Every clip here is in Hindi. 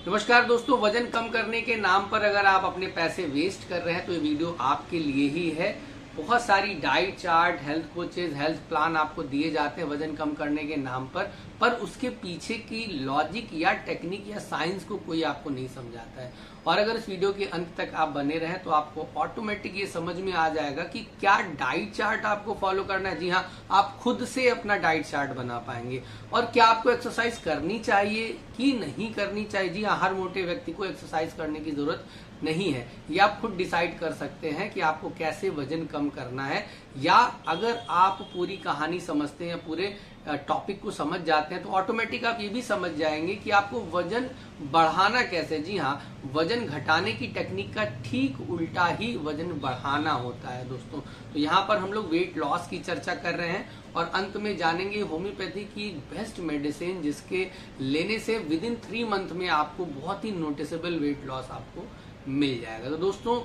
नमस्कार दोस्तों, वजन कम करने के नाम पर अगर आप अपने पैसे वेस्ट कर रहे हैं तो ये वीडियो आपके लिए ही है। बहुत सारी diet chart, health coaches, health plan आपको दिए जाते हैं वजन कम करने के नाम पर उसके पीछे की लॉजिक या टेक्निक या साइंस को कोई आपको नहीं समझाता है। और अगर इस वीडियो के अंत तक आप बने रहें तो आपको ऑटोमेटिक ये समझ में आ जाएगा कि क्या डाइट चार्ट आपको फॉलो करना है। जी हाँ, आप खुद से अपना डाइट चार्ट बना पाएंगे। और क्या आपको एक्सरसाइज करनी चाहिए कि नहीं करनी चाहिए। जी हाँ, हर मोटे व्यक्ति को एक्सरसाइज करने की जरूरत नहीं है। ये आप खुद डिसाइड कर सकते हैं कि आपको कैसे वजन कम करना है। या अगर आप पूरी कहानी समझते हैं, पूरे टॉपिक को समझ जाते हैं तो ऑटोमेटिक आप ये भी समझ जाएंगे कि आपको वजन बढ़ाना कैसे। जी हाँ, वजन घटाने की टेक्निक का ठीक उल्टा ही वजन बढ़ाना होता है दोस्तों। तो यहाँ पर हम लोग वेट लॉस की चर्चा कर रहे हैं और अंत में जानेंगे होम्योपैथी की बेस्ट मेडिसिन जिसके लेने से विद इन 3 मंथ में आपको बहुत ही नोटिसेबल वेट लॉस आपको मिल जाएगा। तो दोस्तों,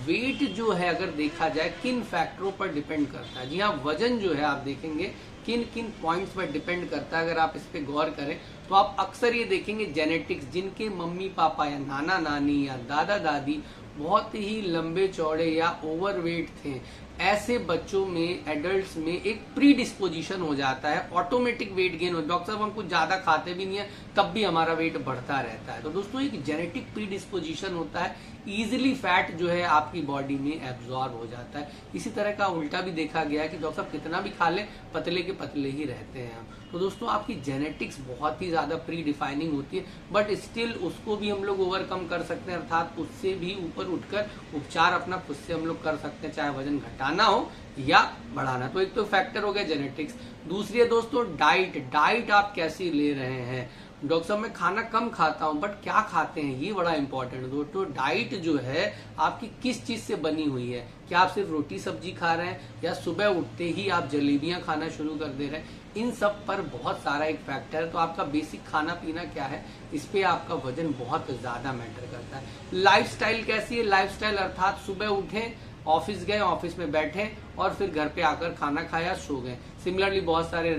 वेट जो है अगर देखा जाए किन फैक्टरों पर डिपेंड करता है। जी हाँ, वजन जो है आप देखेंगे किन किन पॉइंट्स पर डिपेंड करता है। अगर आप इस पे गौर करें तो आप अक्सर ये देखेंगे जेनेटिक्स, जिनके मम्मी पापा या नाना नानी या दादा दादी बहुत ही लंबे चौड़े या ओवरवेट थे, ऐसे बच्चों में, एडल्ट्स में एक प्री डिस्पोजिशन हो जाता है, ऑटोमेटिक वेट गेन हो। डॉक्टर साहब हम कुछ ज्यादा खाते भी नहीं है तब भी हमारा वेट बढ़ता रहता है। तो दोस्तों, एक जेनेटिक प्री डिस्पोजिशन होता है, इजिली फैट जो है आपकी बॉडी में एब्जॉर्ब हो जाता है। इसी तरह का उल्टा भी देखा गया है कि डॉक्टर साहब कितना भी खा ले पतले के पतले ही रहते हैं हम। तो दोस्तों, आपकी जेनेटिक्स बहुत ही ज्यादा प्री डिफाइनिंग होती है, बट स्टिल उसको भी हम लोग ओवरकम कर सकते हैं, अर्थात उससे भी ऊपर उठकर उपचार अपना खुद से हम लोग कर सकते हैं, चाहे वजन घटाना हो या बढ़ाना। तो एक तो फैक्टर हो गया जेनेटिक्स। दूसरी है दोस्तों डाइट आप कैसी ले रहे हैं। डॉक्टर साहब मैं खाना कम खाता हूं, बट क्या खाते हैं ये बड़ा इंपॉर्टेंट है दोस्तों। डाइट जो है आपकी किस चीज से बनी हुई है। क्या आप सिर्फ रोटी सब्जी खा रहे हैं या सुबह उठते ही आप जलेबियां खाना शुरू कर दे रहे हैं। इन सब पर बहुत सारा एक फैक्टर है। तो आपका बेसिक खाना पीना क्या है, इस पे आपका वजन बहुत ज्यादा मैटर करता है। लाइफस्टाइल कैसी है, लाइफस्टाइल अर्थात सुबह उठे, ऑफिस गए, ऑफिस में बैठे और फिर घर पे आकर खाना खाया, सो गए। सिमिलरली बहुत सारे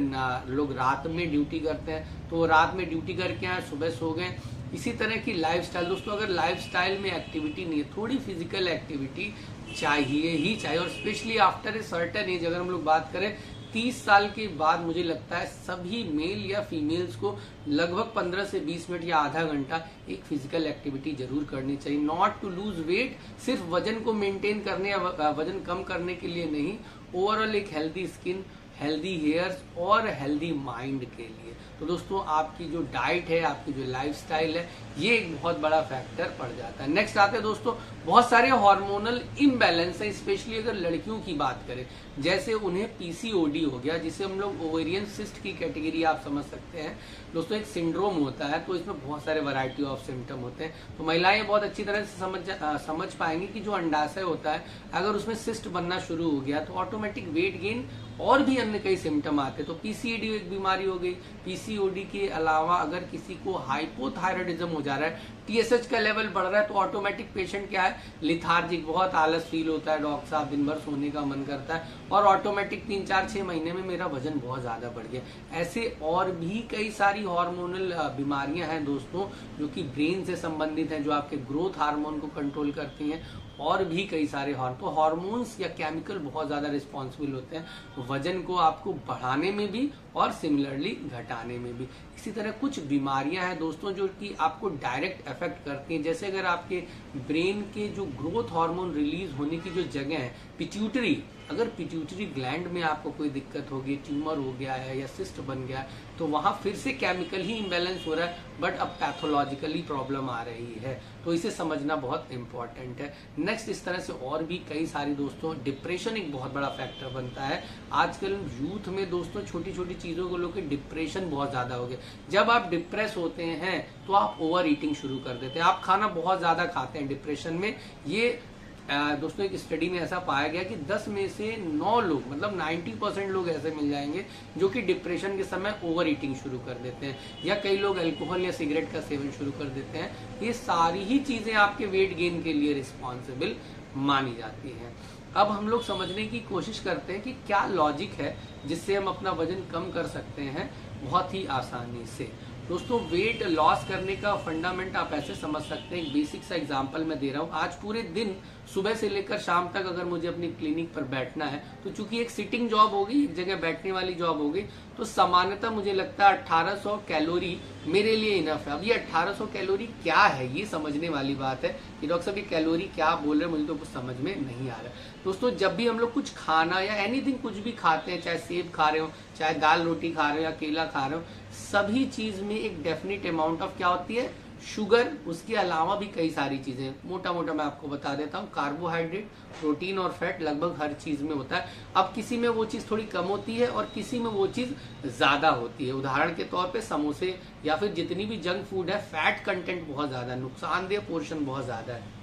लोग रात में ड्यूटी करते हैं, तो रात में ड्यूटी करके आए, सुबह सो गए। इसी तरह की लाइफस्टाइल दोस्तों, अगर लाइफस्टाइल में एक्टिविटी नहीं है, थोड़ी फिजिकल एक्टिविटी चाहिए ही चाहिए। और specially after a certain age, अगर हम लोग बात करें 30 साल के बाद, मुझे लगता है सभी मेल या फीमेल्स को लगभग 15 से 20 मिनट या आधा घंटा एक फिजिकल एक्टिविटी जरूर करनी चाहिए। नॉट टू लूज वेट, सिर्फ वजन को मेंटेन करने या वजन कम करने के लिए नहीं, ओवरऑल एक हेल्दी स्किन, हेल्दी हेयर्स और हेल्दी माइंड के लिए। तो दोस्तों, आपकी जो डाइट है, आपकी जो लाइफस्टाइल है, ये एक बहुत बड़ा फैक्टर पड़ जाता है। नेक्स्ट आते हैं दोस्तों, बहुत सारे हार्मोनल इम्बैलेंस है, स्पेशली अगर लड़कियों की बात करें, जैसे उन्हें पीसीओडी हो गया, जिसे हम लोग ओवेरियन सिस्ट की कैटेगरी आप समझ सकते हैं दोस्तों। एक सिंड्रोम होता है, तो इसमें बहुत सारे वैरायटी ऑफ सिम्टम होते हैं। तो महिलाएं बहुत अच्छी तरह से समझ पाएंगी कि जो अंडाशय होता है, अगर उसमें सिस्ट बनना शुरू हो गया तो ऑटोमेटिक वेट गेन और भी अन्य कई सिम्टम आते हैं। तो पीसीओडी एक बीमारी हो गई। पीसीओडी के अलावा अगर किसी को हाइपोथायराइडिज्म हो जा रहा है, टीएसएच का लेवल बढ़ रहा है, तो ऑटोमेटिक पेशेंट क्या है, लिथार्जिक, बहुत आलस फील होता है, डॉक्टर साहब दिन भर सोने का मन करता है, और ऑटोमेटिक 3-4-6 महीने में मेरा वजन बहुत ज्यादा बढ़ गया। ऐसे और भी कई सारी हार्मोनल बीमारियां हैं दोस्तों, जो कि ब्रेन से संबंधित हैं, जो आपके ग्रोथ हार्मोन को कंट्रोल करती हैं, और भी कई सारे हार्मोन्स या केमिकल बहुत ज्यादा रिस्पॉन्सिबल होते हैं वजन को आपको बढ़ाने में भी और सिमिलरली घटाने में भी। इसी तरह कुछ बीमारियां हैं दोस्तों जो कि आपको डायरेक्ट अफेक्ट करती हैं। जैसे अगर आपके ब्रेन के जो ग्रोथ हार्मोन रिलीज होने की जो जगह है, पिट्यूटरी, अगर पिट्यूटरी ग्लैंड में आपको कोई दिक्कत होगी, ट्यूमर हो गया है या सिस्ट बन गया है, तो वहां फिर से केमिकल ही इम्बैलेंस हो रहा है, बट अब पैथोलॉजिकली प्रॉब्लम आ रही है। तो इसे समझना बहुत इंपॉर्टेंट है। नेक्स्ट, इस तरह से और भी कई सारी दोस्तों, डिप्रेशन एक बहुत बड़ा फैक्टर बनता है। आजकल यूथ में दोस्तों छोटी छोटी चीजों को लेकर डिप्रेशन बहुत ज्यादा हो गया। जब आप डिप्रेस होते हैं तो आप ओवर ईटिंग शुरू कर देते हैं, आप खाना बहुत ज्यादा खाते हैं डिप्रेशन में। ये दोस्तों एक स्टडी में ऐसा पाया गया कि 10 में से 9 लोग, मतलब 90% लोग ऐसे मिल जाएंगे जो कि डिप्रेशन के समय ओवर ईटिंग शुरू कर देते हैं, या कई लोग अल्कोहल या सिगरेट का सेवन शुरू कर देते हैं। ये सारी ही चीजें आपके वेट गेन के लिए रिस्पॉन्सिबल मानी जाती हैं। अब हम लोग समझने की कोशिश करते हैं कि क्या लॉजिक है जिससे हम अपना वजन कम कर सकते हैं बहुत ही आसानी से। दोस्तों वेट लॉस करने का फंडामेंट आप ऐसे समझ सकते हैं, एक बेसिक सा एग्जांपल मैं दे रहा हूँ। आज पूरे दिन सुबह से लेकर शाम तक अगर मुझे अपनी क्लिनिक पर बैठना है, तो चूंकि एक सिटिंग जॉब होगी, एक जगह बैठने वाली जॉब होगी, तो सामान्यतः मुझे लगता है 1800 कैलोरी मेरे लिए इनफ है। अब ये 1800 कैलोरी क्या है, ये समझने वाली बात है कि डॉक्टर साहब ये कैलोरी क्या बोल रहे हैं, मुझे तो कुछ समझ में नहीं आ रहा है। दोस्तों जब भी हम लोग कुछ खाना या एनीथिंग कुछ भी खाते हैं, चाहे सेब खा रहे हो, चाहे दाल रोटी खा रहे हो या केला खा रहे हो, सभी चीज में एक डेफिनेट अमाउंट ऑफ क्या होती है, शुगर। उसके अलावा भी कई सारी चीजें, मोटा मोटा मैं आपको बता देता हूँ, कार्बोहाइड्रेट, प्रोटीन और फैट लगभग हर चीज में होता है। अब किसी में वो चीज थोड़ी कम होती है और किसी में वो चीज ज्यादा होती है। उदाहरण के तौर पे समोसे या फिर जितनी भी जंक फूड है, फैट कंटेंट बहुत ज्यादा है, नुकसानदेह पोर्शन बहुत ज्यादा है।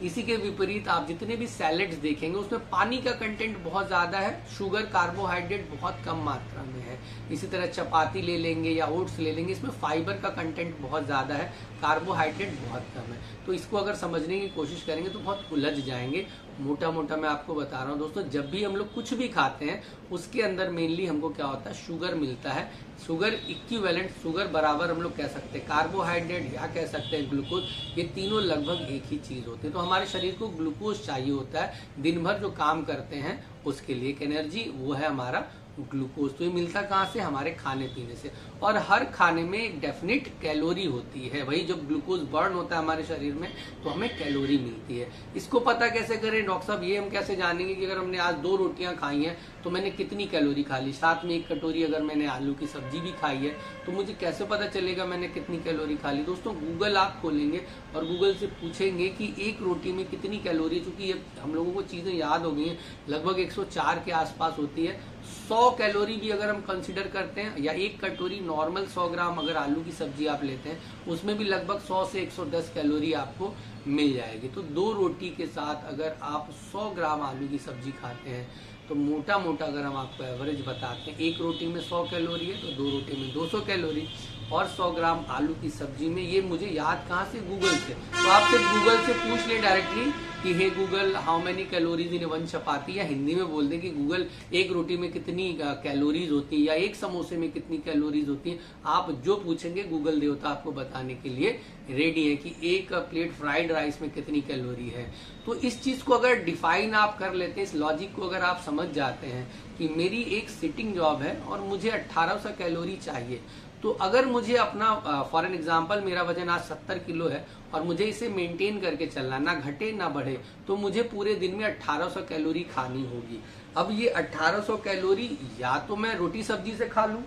इसी के विपरीत आप जितने भी सैलेड्स देखेंगे उसमें पानी का कंटेंट बहुत ज्यादा है, शुगर कार्बोहाइड्रेट बहुत कम मात्रा में है। इसी तरह चपाती ले लेंगे या ओट्स ले लेंगे, इसमें फाइबर का कंटेंट बहुत ज्यादा है, कार्बोहाइड्रेट बहुत कम है। तो इसको अगर समझने की कोशिश करेंगे तो बहुत उलझ जाएंगे। मोटा मोटा मैं आपको बता रहा हूँ दोस्तों, जब भी हम लोग कुछ भी खाते हैं उसके अंदर मेनली हमको क्या होता है, शुगर मिलता है। शुगर इक्विवेलेंट, शुगर बराबर हम लोग कह सकते हैं कार्बोहाइड्रेट या कह सकते हैं ग्लूकोज, ये तीनों लगभग एक ही चीज होती है। तो हमारे शरीर को ग्लूकोज चाहिए होता है दिन भर जो काम करते हैं उसके लिए, एक एनर्जी वो है हमारा ग्लूकोज। तो ये मिलता कहाँ से, हमारे खाने पीने से। और हर खाने में एक डेफिनेट कैलोरी होती है। वही जब ग्लूकोज बर्न होता है हमारे शरीर में तो हमें कैलोरी मिलती है। इसको पता कैसे करें डॉक्टर साहब, ये हम कैसे जानेंगे कि अगर हमने आज 2 रोटियां खाई हैं तो मैंने कितनी कैलोरी खा ली, साथ में 1 कटोरी अगर मैंने आलू की सब्जी भी खाई है तो मुझे कैसे पता चलेगा मैंने कितनी कैलोरी खा ली। दोस्तों गूगल आप खोलेंगे और गूगल से पूछेंगे कि 1 रोटी में कितनी कैलोरी, चूंकि हम लोगों को चीजें याद हो गई हैं, लगभग 104 के आसपास होती है। 100 कैलोरी भी अगर हम कंसिडर करते हैं, या 1 कटोरी नॉर्मल 100 ग्राम अगर आलू की सब्जी आप लेते हैं उसमें भी लगभग 100 से 110 कैलोरी आपको मिल जाएगी। तो 2 रोटी के साथ अगर आप 100 ग्राम आलू की सब्जी खाते हैं तो मोटा मोटा अगर हम आपको एवरेज बताते हैं, 1 रोटी में 100 कैलोरी है तो 2 रोटी में 200 कैलोरी, और 100 ग्राम आलू की सब्जी में, ये मुझे याद कहाँ से, गूगल से। तो आप सिर्फ गूगल से पूछ ले डायरेक्टली कि hey Google how many calories in 1 chapati, या हिंदी में बोल दें कि गूगल 1 रोटी में कितनी कैलोरीज होती है या 1 समोसे में कितनी कैलोरीज होती है। आप जो पूछेंगे गूगल देवता आपको बताने के लिए रेडी है कि 1 प्लेट फ्राइड राइस में कितनी कैलोरी है। तो इस चीज को अगर डिफाइन आप कर लेते हैं, इस लॉजिक को अगर आप समझ जाते हैं कि मेरी एक सिटिंग जॉब है और मुझे 1800 कैलोरी चाहिए, तो अगर मुझे अपना फॉर एन एग्जाम्पल मेरा वजन आज 70 किलो है और मुझे इसे मेंटेन करके चलना, ना घटे ना बढ़े, तो मुझे पूरे दिन में 1800 कैलोरी खानी होगी। अब ये 1800 कैलोरी या तो मैं रोटी सब्जी से खा लूं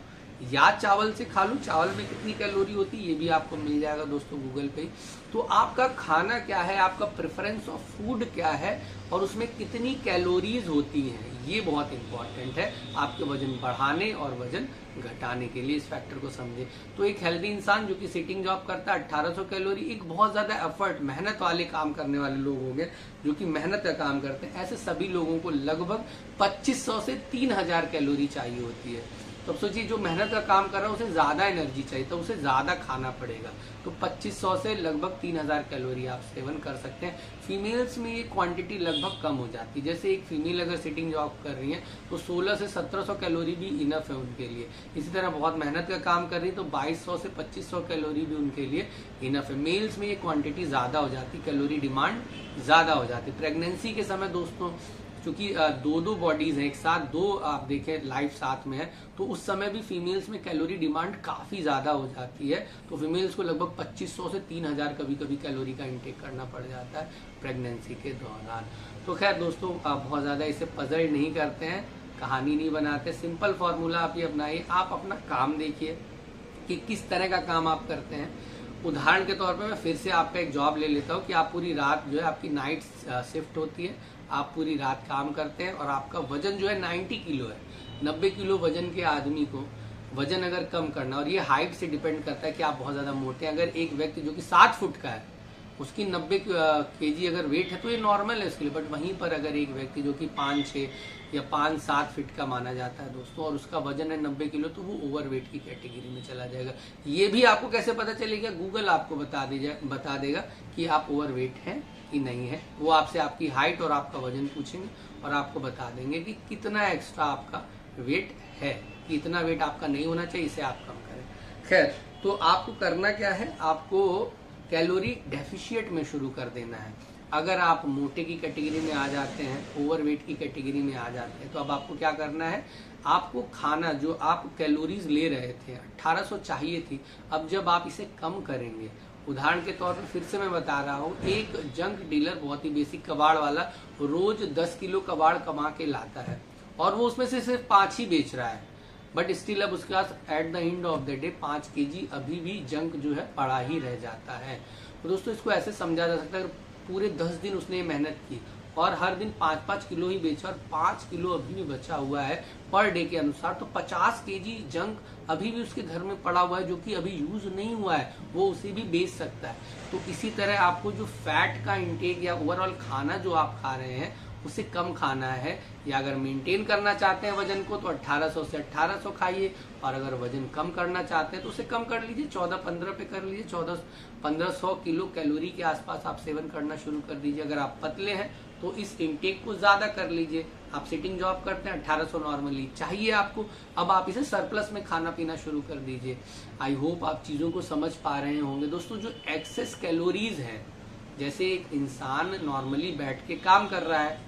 या चावल से खा लूं। चावल में कितनी कैलोरी होती है ये भी आपको मिल जाएगा दोस्तों गूगल पे। तो आपका खाना क्या है, आपका प्रेफरेंस ऑफ फूड क्या है और उसमें कितनी कैलोरीज होती हैं, ये बहुत इंपॉर्टेंट है आपके वजन बढ़ाने और वजन घटाने के लिए। इस फैक्टर को समझे तो एक हेल्दी इंसान जो कि सिटिंग जॉब करता है 1800 कैलोरी, एक बहुत ज्यादा एफर्ट मेहनत वाले काम करने वाले लोग हो गए जो कि मेहनत का काम करते हैं, ऐसे सभी लोगों को लगभग 2500 से 3000 कैलोरी चाहिए होती है। तो अब सोचिए जो मेहनत का काम कर रहा है उसे ज्यादा एनर्जी चाहिए तो उसे ज्यादा खाना पड़ेगा। तो 2500 से लगभग 3000 कैलोरी आप सेवन कर सकते हैं। फीमेल्स में ये क्वांटिटी लगभग कम हो जाती है। जैसे एक फीमेल अगर सिटिंग जॉब कर रही है तो 16 से 1700 कैलोरी भी इनफ है उनके लिए। इसी तरह बहुत मेहनत का काम कर रही है तो 2200 से 2500 कैलोरी भी उनके लिए इनफ है। मेल्स में ये क्वांटिटी ज्यादा हो जाती, कैलोरी डिमांड ज्यादा हो जाती। प्रेगनेंसी के समय दोस्तों क्योंकि 2 बॉडीज हैं एक साथ, 2 आप देखें लाइफ साथ में है, तो उस समय भी फीमेल्स में कैलोरी डिमांड काफी ज्यादा हो जाती है। तो फीमेल्स को लगभग 2500 से 3000 कभी कभी कैलोरी का इंटेक करना पड़ जाता है प्रेगनेंसी के दौरान। तो खैर दोस्तों आप बहुत ज्यादा इसे पजल नहीं करते हैं, कहानी नहीं बनाते, सिंपल फॉर्मूला आप ये अपनाइए। आप अपना काम देखिए कि किस तरह का काम आप करते हैं। उदाहरण के तौर पे मैं फिर से आपका एक जॉब ले लेता हूँ कि आप पूरी रात जो है आपकी नाइट शिफ्ट होती है, आप पूरी रात काम करते हैं और आपका वजन जो है 90 किलो है। 90 किलो वजन के आदमी को वजन अगर कम करना, और ये हाइट से डिपेंड करता है कि आप बहुत ज्यादा मोटे हैं। अगर एक व्यक्ति जो कि 7 फुट का है उसकी 90 केजी अगर वेट है तो ये नॉर्मल है उसके लिए। बट वहीं पर अगर एक व्यक्ति जो कि 5-6 या 5-7 फीट का माना जाता है दोस्तों और उसका वजन है 90 किलो, तो वो ओवरवेट की कैटेगरी में चला जाएगा। ये भी आपको कैसे पता चलेगा, गूगल आपको बता देगा कि आप ओवरवेट हैं कि नहीं है। वो आपसे आपकी हाइट और आपका वजन पूछेंगे और आपको बता देंगे कि कितना एक्स्ट्रा आपका वेट है, कि इतना वेट आपका नहीं होना चाहिए, इसे आप कम करें। खैर तो आपको करना क्या है, आपको कैलोरी डेफिशिएट में शुरू कर देना है। अगर आप मोटे की कैटेगरी में आ जाते हैं, ओवरवेट की कैटेगरी में आ जाते हैं, तो अब आपको क्या करना है, आपको खाना जो आप कैलोरीज ले रहे थे 1800 चाहिए थी, अब जब आप इसे कम करेंगे, उदाहरण के तौर पर फिर से मैं बता रहा हूँ, एक जंक डीलर बहुत ही बेसिक कबाड़ वाला रोज 10 किलो कबाड़ कमा के लाता है और वो उसमें से सिर्फ 5 ही बेच रहा है, बट स्टिल अब उसके पास at the end of the day 5 KG अभी भी जंक जो है पड़ा ही रह जाता है। तो दोस्तों इसको ऐसे समझा जा सकता है, पूरे 10 दिन उसने मेहनत की और हर दिन 5-5 किलो ही बेचा और 5 किलो अभी भी बचा हुआ है पर डे के अनुसार, तो 50 केजी जंक अभी भी उसके घर में पड़ा हुआ है जो कि अभी यूज नहीं हुआ है, वो उसे भी बेच सकता है। तो इसी तरह आपको जो फैट का इंटेक या ओवरऑल खाना जो आप खा रहे हैं उसे कम खाना है, या अगर मेंटेन करना चाहते हैं वजन को तो 1800 से 1800 खाइए, और अगर वजन कम करना चाहते हैं तो उसे कम कर लीजिए, 14-15 पे कर लीजिए, 1400-1500 किलो कैलोरी के आसपास आप सेवन करना शुरू कर दीजिए। अगर आप पतले हैं तो इस इंटेक को ज्यादा कर लीजिए। आप सिटिंग जॉब करते हैं, 1800 नॉर्मली चाहिए आपको, अब आप इसे सरप्लस में खाना पीना शुरू कर दीजिए। आई होप आप चीजों को समझ पा रहे होंगे। दोस्तों जो एक्सेस कैलोरीज है, जैसे एक इंसान नॉर्मली बैठ के काम कर रहा है,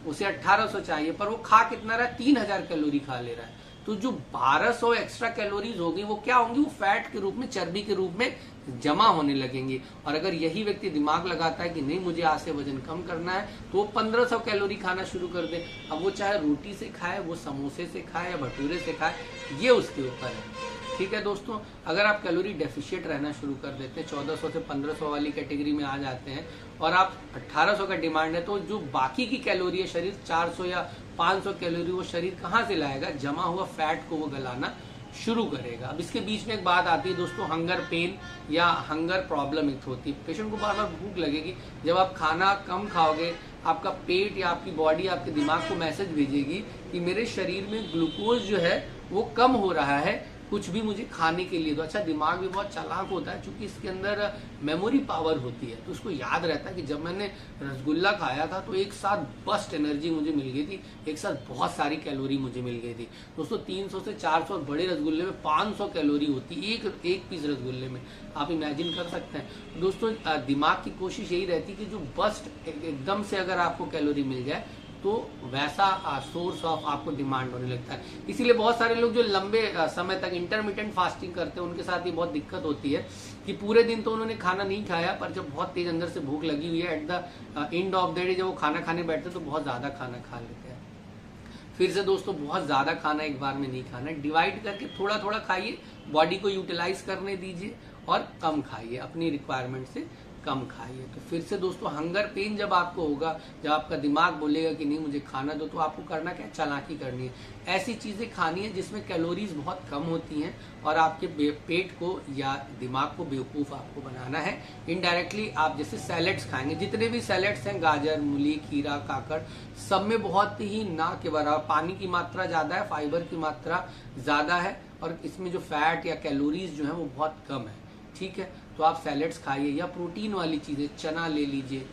उसे 1800 चाहिए पर वो खा कितना रहा है, 3000 कैलोरी खा ले रहा है, तो जो 1200 एक्स्ट्रा कैलोरीज होगी वो क्या होंगी, वो फैट के रूप में, चर्बी के रूप में जमा होने लगेंगी। और अगर यही व्यक्ति दिमाग लगाता है कि नहीं मुझे आज से वजन कम करना है, तो वो 1500 कैलोरी खाना शुरू कर दे। अब वो चाहे रोटी से खाए, वो समोसे से खाए या भटूरे से खाए, ये उसके ऊपर है। ठीक है दोस्तों, अगर आप कैलोरी डेफिशिएट रहना शुरू कर देते हैं, 1400 से 1500 वाली कैटेगरी में आ जाते हैं और आप 1800 का डिमांड है, तो जो बाकी की कैलोरी है शरीर 400 या 500 कैलोरी वो शरीर कहाँ से लाएगा, जमा हुआ फैट को वो गलाना शुरू करेगा। अब इसके बीच में एक बात आती है दोस्तों, हंगर पेन या हंगर प्रॉब्लम एक होती है। पेशेंट को बार बार भूख लगेगी, जब आप खाना कम खाओगे आपका पेट या आपकी बॉडी आपके दिमाग को मैसेज भेजेगी कि मेरे शरीर में ग्लूकोज जो है वो कम हो रहा है, कुछ भी मुझे खाने के लिए दो। अच्छा, दिमाग भी बहुत चालाक होता है, क्योंकि इसके अंदर मेमोरी पावर होती है, तो उसको याद रहता है कि जब मैंने रसगुल्ला खाया था तो एक साथ बस्ट एनर्जी मुझे मिल गई थी, एक साथ बहुत सारी कैलोरी मुझे मिल गई थी। दोस्तों 300 से 400 और बड़े रसगुल्ले में 500 कैलोरी होती है एक पीस रसगुल्ले में, आप इमेजिन कर सकते हैं। दोस्तों दिमाग की कोशिश यही रहती है कि जो बस्ट एकदम से अगर आपको कैलोरी मिल जाए तो वैसा सोर्स ऑफ आपको डिमांड होने लगता है। इसीलिए बहुत सारे लोग जो लंबे समय तक इंटरमिटेंट फास्टिंग करते हैं उनके साथ ये बहुत दिक्कत होती है कि पूरे दिन तो उन्होंने खाना नहीं खाया, पर जब बहुत तेज अंदर से भूख लगी हुई है, eight the end of the day जब वो खाना खाने बैठते तो बहुत ज्यादा खाना खा लेते हैं। फिर से दोस्तों बहुत ज्यादा खाना एक बार में नहीं खाना, डिवाइड करके थोड़ा थोड़ा खाइए, बॉडी को यूटिलाइज करने दीजिए और कम खाइए, अपनी रिक्वायरमेंट से कम खाइए। तो फिर से दोस्तों हंगर पेन जब आपको होगा, जब आपका दिमाग बोलेगा कि नहीं मुझे खाना दो, तो आपको करना क्या, चालाकी करनी है, ऐसी चीजें खानी है जिसमें कैलोरीज बहुत कम होती हैं और आपके पेट को या दिमाग को बेवकूफ आपको बनाना है। इनडायरेक्टली आप जैसे सैलेड्स खाएंगे, जितने भी सैलेड्स हैं, गाजर, मूली, खीरा, काकड़, सब में बहुत ही ना के बराबर पानी की मात्रा ज्यादा है, फाइबर की मात्रा ज्यादा है और इसमें जो फैट या कैलोरीज जो है वो बहुत कम है। ठीक है, तो आप सैलेड्स खाइए, या प्रोटीन वाली चीजें, चना ले लीजिए,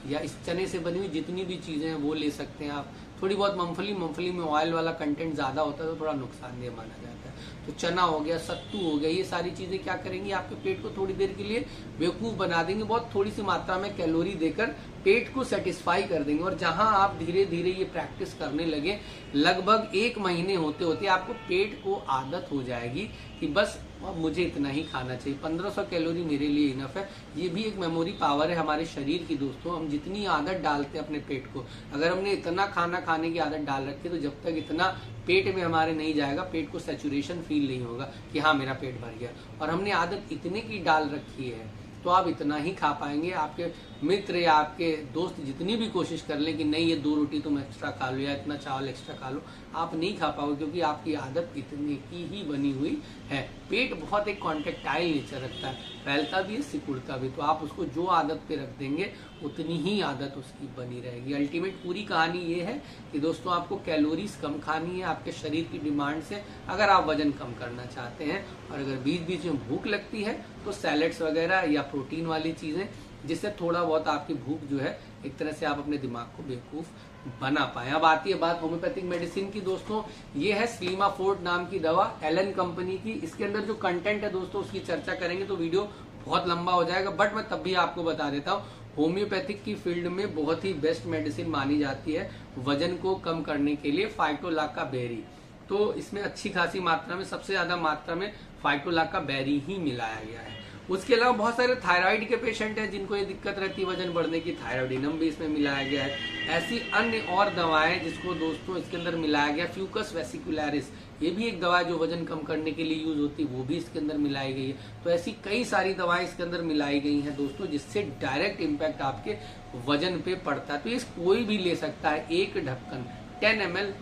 या इस चने से बनी हुई जितनी भी चीजें हैं वो ले सकते हैं आप। थोड़ी बहुत मूंगफली में ऑयल वाला कंटेंट ज्यादा होता है तो थोड़ा नुकसानदेह माना जाता है, तो चना हो गया, सत्तू हो गया, ये सारी चीजें क्या करेंगी, आपके पेट को थोड़ी देर के लिए बेवकूफ बना देंगे, बहुत थोड़ी सी मात्रा में कैलोरी देकर पेट को सेटिस्फाई कर देंगे। और जहां आप धीरे धीरे ये प्रैक्टिस करने लगे, लगभग 1 महीने होते होते आपको पेट को आदत हो जाएगी कि बस अब मुझे इतना ही खाना चाहिए, 1500 कैलोरी मेरे लिए इनफ है। ये भी एक मेमोरी पावर है हमारे शरीर की दोस्तों। हम जितनी आदत डालते हैं अपने पेट को, अगर हमने इतना खाना खाने की आदत डाल रखी है तो जब तक इतना पेट में हमारे नहीं जाएगा, पेट को सैचुरेशन फील नहीं होगा कि हाँ मेरा पेट भर गया। और हमने आदत इतने की डाल रखी है तो आप इतना ही खा पाएंगे। आपके मित्र या आपके दोस्त जितनी भी कोशिश कर ले कि नहीं ये 2 रोटी तुम एक्स्ट्रा खा लो या इतना चावल एक्स्ट्रा खा लो, आप नहीं खा पाओगे, क्योंकि आपकी आदत इतने की ही बनी हुई है। पेट बहुत एक कॉन्टेक्टाइल नेचर रखता है, फैलता भी है, सिकुड़ता भी, तो आप उसको जो आदत पे रख देंगे उतनी ही आदत उसकी बनी रहेगी। अल्टीमेट पूरी कहानी ये है कि दोस्तों आपको कैलोरीज कम खानी है आपके शरीर की डिमांड से, अगर आप वजन कम करना चाहते हैं। और अगर बीच बीच में भूख लगती है तो सैलेड्स वगैरह या प्रोटीन वाली चीजें जिससे थोड़ा बहुत आपकी भूख जो है एक तरह से आप अपने दिमाग को बेवकूफ बना पाए। अब आती है बात होम्योपैथिक मेडिसिन की दोस्तों। ये है स्लीमाफोर्ट नाम की दवा, एलन कंपनी की। इसके अंदर जो कंटेंट है दोस्तों उसकी चर्चा करेंगे तो वीडियो बहुत लंबा हो जाएगा, बट मैं तब भी आपको बता देता हूँ होम्योपैथिक की फील्ड में बहुत ही बेस्ट मेडिसिन मानी जाती है वजन को कम करने के लिए फाइटोलाका बेरी। तो इसमें अच्छी खासी मात्रा में, सबसे ज्यादा मात्रा में फाइटोलाका बेरी ही मिलाया गया है। उसके अलावा बहुत सारे थायराइड के पेशेंट हैं जिनको ये दिक्कत रहती है वजन बढ़ने की, थायराइडिनम भी इसमें मिलाया गया है। ऐसी अन्य और दवाएं जिसको दोस्तों इसके अंदर मिलाया गया, फ्यूकस वेसिकुलरिस, ये भी एक दवा जो वजन कम करने के लिए यूज होती है, वो भी इसके अंदर मिलाई गई है। तो ऐसी कई सारी दवाएं इसके अंदर मिलाई गई हैं दोस्तों, जिससे डायरेक्ट इम्पैक्ट आपके वजन पे पड़ता है। तो ये कोई भी ले सकता है। एक ढक्कन 10 ml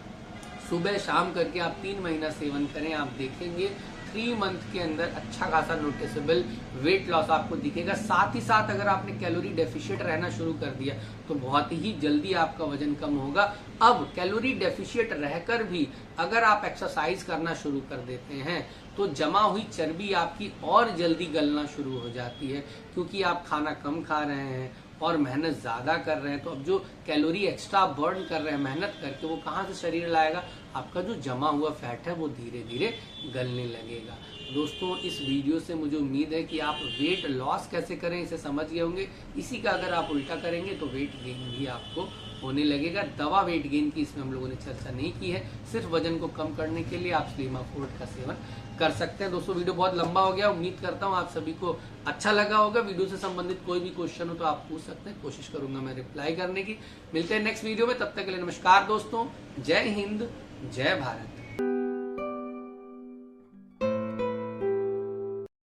सुबह शाम करके आप 3 महीना सेवन करें, आप देखेंगे 3 मंथ के अंदर अच्छा खासा नोटिसेबल वेट लॉस आपको दिखेगा। साथ ही साथ अगर आपने कैलोरी डेफिशिएट रहना शुरू कर दिया तो बहुत ही जल्दी आपका वजन कम होगा। अब कैलोरी डेफिशिएट रहकर भी अगर आप एक्सरसाइज करना शुरू कर देते हैं तो जमा हुई चर्बी आपकी और जल्दी गलना शुरू हो जाती है, क्योंकि आप खाना कम खा रहे हैं और मेहनत ज्यादा कर रहे हैं। तो अब जो कैलोरी एक्स्ट्रा बर्न कर रहे हैं मेहनत करके, वो कहाँ से शरीर लाएगा? आपका जो जमा हुआ फैट है वो धीरे धीरे गलने लगेगा। दोस्तों इस वीडियो से मुझे उम्मीद है कि आप वेट लॉस कैसे करें इसे समझ गए होंगे। इसी का अगर आप उल्टा करेंगे तो वेट गेन भी आपको होने लगेगा। दवा वेट गेन की इसमें हम लोगों ने चर्चा नहीं की है, सिर्फ वजन को कम करने के लिए आप स्लीमाफोर्ट का सेवन कर सकते हैं। दोस्तों वीडियो बहुत लंबा हो गया, उम्मीद करता हूँ आप सभी को अच्छा लगा होगा। वीडियो से संबंधित कोई भी क्वेश्चन हो तो आप पूछ सकते हैं, कोशिश करूंगा मैं रिप्लाई करने की। मिलते हैं नेक्स्ट वीडियो में, तब तक के लिए नमस्कार दोस्तों। जय हिंद, जय भारत।